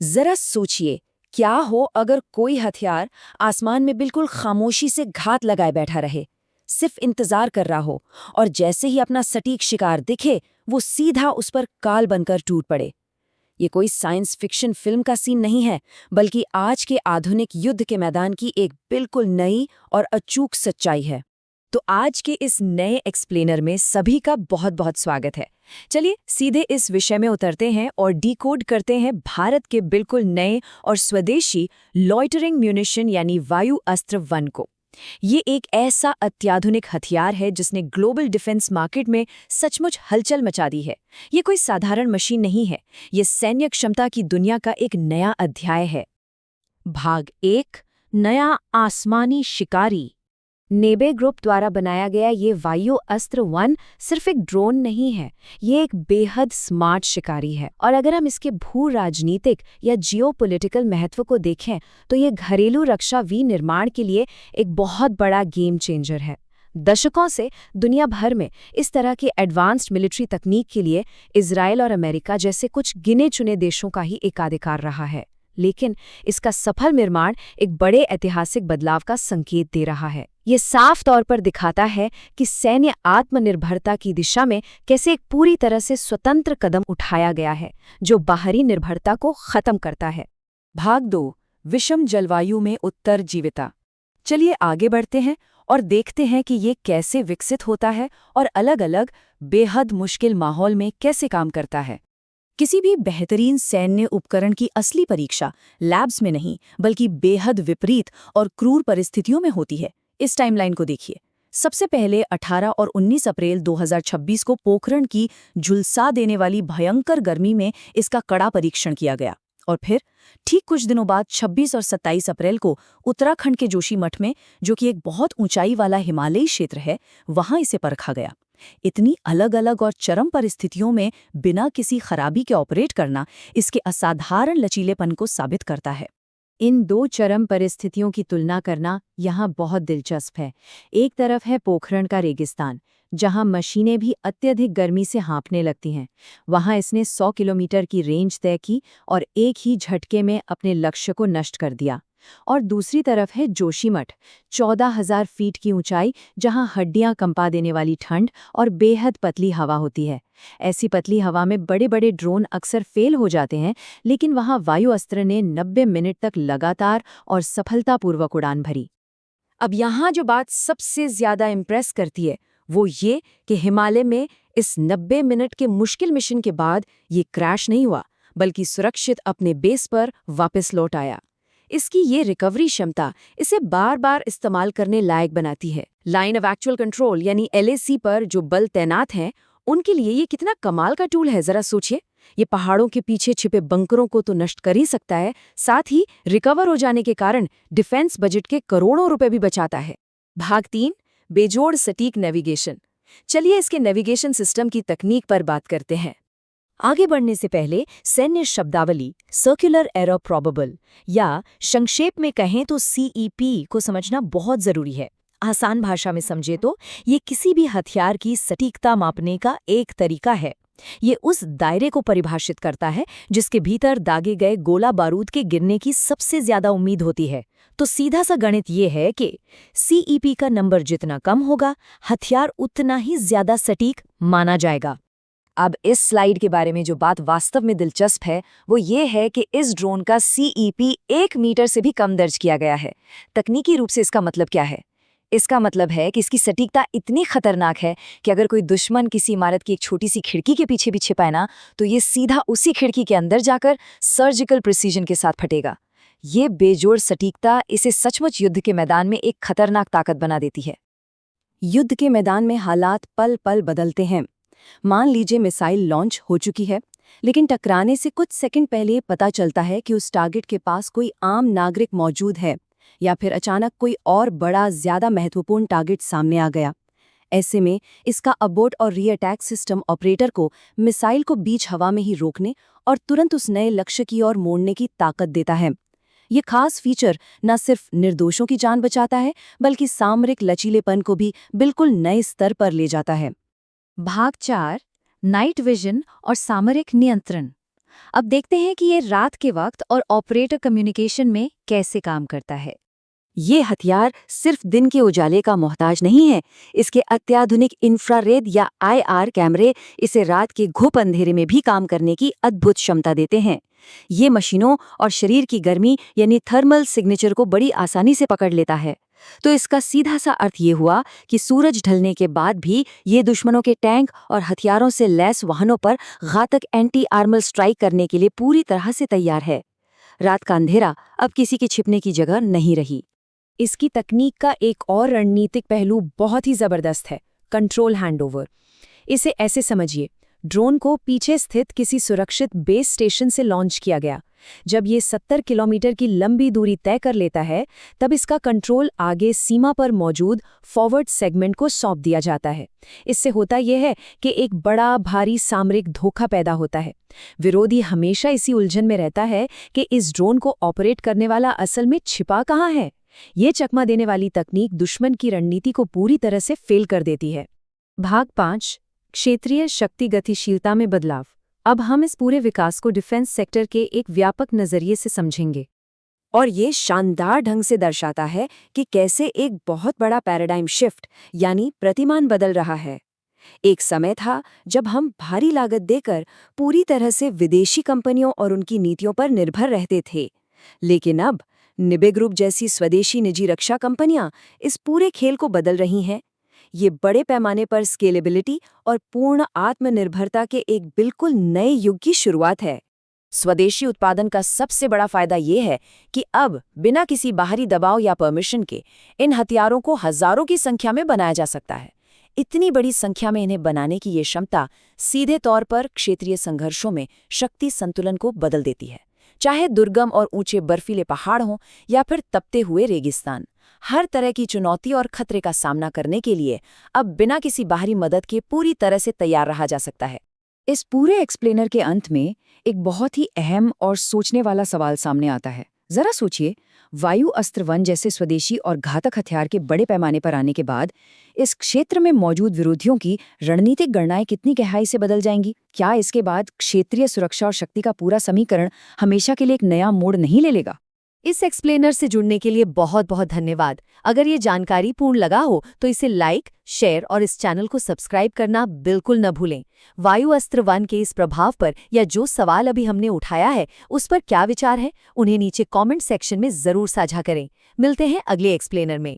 जरा सोचिए, क्या हो अगर कोई हथियार आसमान में बिल्कुल खामोशी से घात लगाए बैठा रहे, सिर्फ इंतजार कर रहा हो, और जैसे ही अपना सटीक शिकार दिखे वो सीधा उस पर काल बनकर टूट पड़े। ये कोई साइंस फिक्शन फिल्म का सीन नहीं है, बल्कि आज के आधुनिक युद्ध के मैदान की एक बिल्कुल नई और अचूक सच्चाई है। तो आज के इस नए एक्सप्लेनर में सभी का बहुत बहुत स्वागत है। चलिए सीधे इस विषय में उतरते हैं और डिकोड करते हैं भारत के बिल्कुल नए और स्वदेशी लॉइटरिंग म्यूनिशन यानी वायु अस्त्र वन को। ये एक ऐसा अत्याधुनिक हथियार है जिसने ग्लोबल डिफेंस मार्केट में सचमुच हलचल मचा दी है। ये कोई साधारण मशीन नहीं है, ये सैन्य क्षमता की दुनिया का एक नया अध्याय है। भाग 1, नया आसमानी शिकारी। नेबे ग्रुप द्वारा बनाया गया ये वायु अस्त्र वन सिर्फ एक ड्रोन नहीं है, ये एक बेहद स्मार्ट शिकारी है। और अगर हम इसके भू राजनीतिक या जियोपॉलिटिकल महत्व को देखें तो ये घरेलू रक्षा विनिर्माण के लिए एक बहुत बड़ा गेम चेंजर है। दशकों से दुनिया भर में इस तरह की एडवांस्ड मिलिट्री तकनीक के लिए इजराइल और अमेरिका जैसे कुछ गिने चुने देशों का ही एकाधिकार रहा है, लेकिन इसका सफल निर्माण एक बड़े ऐतिहासिक बदलाव का संकेत दे रहा है। ये साफ तौर पर दिखाता है कि सैन्य आत्मनिर्भरता की दिशा में कैसे एक पूरी तरह से स्वतंत्र कदम उठाया गया है, जो बाहरी निर्भरता को खत्म करता है। भाग 2, विषम जलवायु में उत्तर जीविता। चलिए आगे बढ़ते हैं और देखते हैं कि ये कैसे विकसित होता है और अलग-अलग बेहद मुश्किल माहौल में कैसे काम करता है। किसी भी बेहतरीन सैन्य उपकरण की असली परीक्षा लैब्स में नहीं, बल्कि बेहद विपरीत और क्रूर परिस्थितियों में होती है। इस टाइमलाइन को देखिए। सबसे पहले 18 और 19 अप्रैल 2026 को पोखरण की झुलसा देने वाली भयंकर गर्मी में इसका कड़ा परीक्षण किया गया, और फिर ठीक कुछ दिनों बाद 26 और 27 अप्रैल को उत्तराखंड के जोशीमठ में, जो कि एक बहुत ऊंचाई वाला हिमालयी क्षेत्र है, वहां इसे परखा गया। इतनी अलग अलग और चरम परिस्थितियों में बिना किसी खराबी के ऑपरेट करना इसके असाधारण लचीलेपन को साबित करता है। इन दो चरम परिस्थितियों की तुलना करना यहाँ बहुत दिलचस्प है। एक तरफ है पोखरण का रेगिस्तान, जहाँ मशीनें भी अत्यधिक गर्मी से हाँफने लगती हैं। वहाँ इसने 100 किलोमीटर की रेंज तय की और एक ही झटके में अपने लक्ष्य को नष्ट कर दिया। और दूसरी तरफ है जोशीमठ, 14,000 फीट की ऊंचाई, जहां हड्डियां कंपा देने वाली ठंड और बेहद पतली हवा होती है। ऐसी पतली हवा में बड़े बड़े ड्रोन अक्सर फेल हो जाते हैं, लेकिन वहां वायु अस्त्र ने 90 मिनट तक लगातार और सफलतापूर्वक उड़ान भरी। अब यहाँ जो बात सबसे ज्यादा इम्प्रेस करती है वो ये कि हिमालय में इस 90 मिनट के मुश्किल मिशन के बाद ये क्रैश नहीं हुआ, बल्कि सुरक्षित अपने बेस पर वापस लौट आया। इसकी ये रिकवरी क्षमता इसे बार बार इस्तेमाल करने लायक बनाती है। लाइन ऑफ एक्चुअल कंट्रोल यानी LAC पर जो बल तैनात हैं, उनके लिए ये कितना कमाल का टूल है, जरा सोचिए। ये पहाड़ों के पीछे छिपे बंकरों को तो नष्ट कर ही सकता है, साथ ही रिकवर हो जाने के कारण डिफेंस बजट के करोड़ों रुपए भी बचाता है। भाग 3, बेजोड़ सटीक नेविगेशन। चलिए इसके नेविगेशन सिस्टम की तकनीक पर बात करते हैं। आगे बढ़ने से पहले सैन्य शब्दावली सर्कुलर एरर प्रोबेबल या संक्षेप में कहें तो CEP को समझना बहुत जरूरी है। आसान भाषा में समझे तो ये किसी भी हथियार की सटीकता मापने का एक तरीका है। ये उस दायरे को परिभाषित करता है जिसके भीतर दागे गए गोला बारूद के गिरने की सबसे ज्यादा उम्मीद होती है। तो सीधा सा गणित ये है कि CEP का नंबर जितना कम होगा, हथियार उतना ही ज्यादा सटीक माना जाएगा। अब इस स्लाइड के बारे में जो बात वास्तव में दिलचस्प है वो ये है कि इस ड्रोन का CEP 1 मीटर से भी कम दर्ज किया गया है। तकनीकी रूप से इसका मतलब क्या है? इसका मतलब है कि इसकी सटीकता इतनी खतरनाक है कि अगर कोई दुश्मन किसी इमारत की एक छोटी सी खिड़की के पीछे भी छिपा है ना, तो ये सीधा उसी खिड़की के अंदर जाकर सर्जिकल प्रिसीजन के साथ फटेगा। ये बेजोड़ सटीकता इसे सचमुच युद्ध के मैदान में एक खतरनाक ताकत बना देती है। युद्ध के मैदान में हालात पल पल बदलते हैं। मान लीजिए मिसाइल लॉन्च हो चुकी है, लेकिन टकराने से कुछ सेकंड पहले पता चलता है कि उस टारगेट के पास कोई आम नागरिक मौजूद है, या फिर अचानक कोई और बड़ा ज्यादा महत्वपूर्ण टारगेट सामने आ गया। ऐसे में इसका अबोर्ट और रीअटैक सिस्टम ऑपरेटर को मिसाइल को बीच हवा में ही रोकने और तुरंत उस नए लक्ष्य की ओर मोड़ने की ताकत देता है। ये खास फीचर न सिर्फ निर्दोषों की जान बचाता है, बल्कि सामरिक लचीलेपन को भी बिल्कुल नए स्तर पर ले जाता है। भाग 4, नाइट विजन और सामरिक नियंत्रण। अब देखते हैं कि ये रात के वक्त और ऑपरेटर कम्युनिकेशन में कैसे काम करता है। ये हथियार सिर्फ दिन के उजाले का मोहताज नहीं है। इसके अत्याधुनिक इंफ्रारेड या आईआर कैमरे इसे रात के घुप अंधेरे में भी काम करने की अद्भुत क्षमता देते हैं। ये मशीनों और शरीर की गर्मी यानी थर्मल सिग्नेचर को बड़ी आसानी से पकड़ लेता है। तो इसका सीधा सा अर्थ ये हुआ कि सूरज ढलने के बाद भी ये दुश्मनों के टैंक और हथियारों से लैस वाहनों पर घातक एंटी आर्मल स्ट्राइक करने के लिए पूरी तरह से तैयार है। रात का अंधेरा अब किसी के छिपने की जगह नहीं रही। इसकी तकनीक का एक और रणनीतिक पहलू बहुत ही जबरदस्त है, कंट्रोल हैंडओवर। इसे ऐसे समझिए, ड्रोन को पीछे स्थित किसी सुरक्षित बेस स्टेशन से लॉन्च किया गया। जब ये 70 किलोमीटर की लंबी दूरी तय कर लेता है, तब इसका कंट्रोल आगे सीमा पर मौजूद फॉरवर्ड सेगमेंट को सौंप दिया जाता है। इससे होता यह है कि एक बड़ा भारी सामरिक धोखा पैदा होता है। विरोधी हमेशा इसी उलझन में रहता है कि इस ड्रोन को ऑपरेट करने वाला असल में छिपा कहाँ है। ये चकमा देने वाली तकनीक दुश्मन की रणनीति को पूरी तरह से फेल कर देती है। भाग 5, क्षेत्रीय शक्ति गतिशीलता में बदलाव। अब हम इस पूरे विकास को डिफेंस सेक्टर के एक व्यापक नजरिए से समझेंगे। और ये शानदार ढंग से दर्शाता है कि कैसे एक बहुत बड़ा पैराडाइम शिफ्ट यानी प्रतिमान बदल रहा है। एक समय था जब हम भारी लागत देकर पूरी तरह से विदेशी कंपनियों और उनकी नीतियों पर निर्भर रहते थे, लेकिन अब निबे ग्रुप जैसी स्वदेशी निजी रक्षा कंपनियां इस पूरे खेल को बदल रही हैं। ये बड़े पैमाने पर स्केलेबिलिटी और पूर्ण आत्मनिर्भरता के एक बिल्कुल नए युग की शुरुआत है। स्वदेशी उत्पादन का सबसे बड़ा फायदा ये है कि अब बिना किसी बाहरी दबाव या परमिशन के इन हथियारों को हजारों की संख्या में बनाया जा सकता है। इतनी बड़ी संख्या में इन्हें बनाने की ये क्षमता सीधे तौर पर क्षेत्रीय संघर्षों में शक्ति संतुलन को बदल देती है। चाहे दुर्गम और ऊंचे बर्फीले पहाड़ हों या फिर तपते हुए रेगिस्तान, हर तरह की चुनौती और खतरे का सामना करने के लिए अब बिना किसी बाहरी मदद के पूरी तरह से तैयार रहा जा सकता है। इस पूरे एक्सप्लेनर के अंत में एक बहुत ही अहम और सोचने वाला सवाल सामने आता है। जरा सोचिए, वायु अस्त्र वन जैसे स्वदेशी और घातक हथियार के बड़े पैमाने पर आने के बाद इस क्षेत्र में मौजूद विरोधियों की रणनीतिक गणनाएं कितनी गहराई से बदल जाएंगी? क्या इसके बाद क्षेत्रीय सुरक्षा और शक्ति का पूरा समीकरण हमेशा के लिए एक नया मोड़ नहीं ले लेगा? इस एक्सप्लेनर से जुड़ने के लिए बहुत बहुत धन्यवाद। अगर ये जानकारी पूर्ण लगा हो तो इसे लाइक, शेयर और इस चैनल को सब्सक्राइब करना बिल्कुल न भूलें। वायु अस्त्र वन के इस प्रभाव पर या जो सवाल अभी हमने उठाया है उस पर क्या विचार है, उन्हें नीचे कमेंट सेक्शन में जरूर साझा करें। मिलते हैं अगले एक्सप्लेनर में।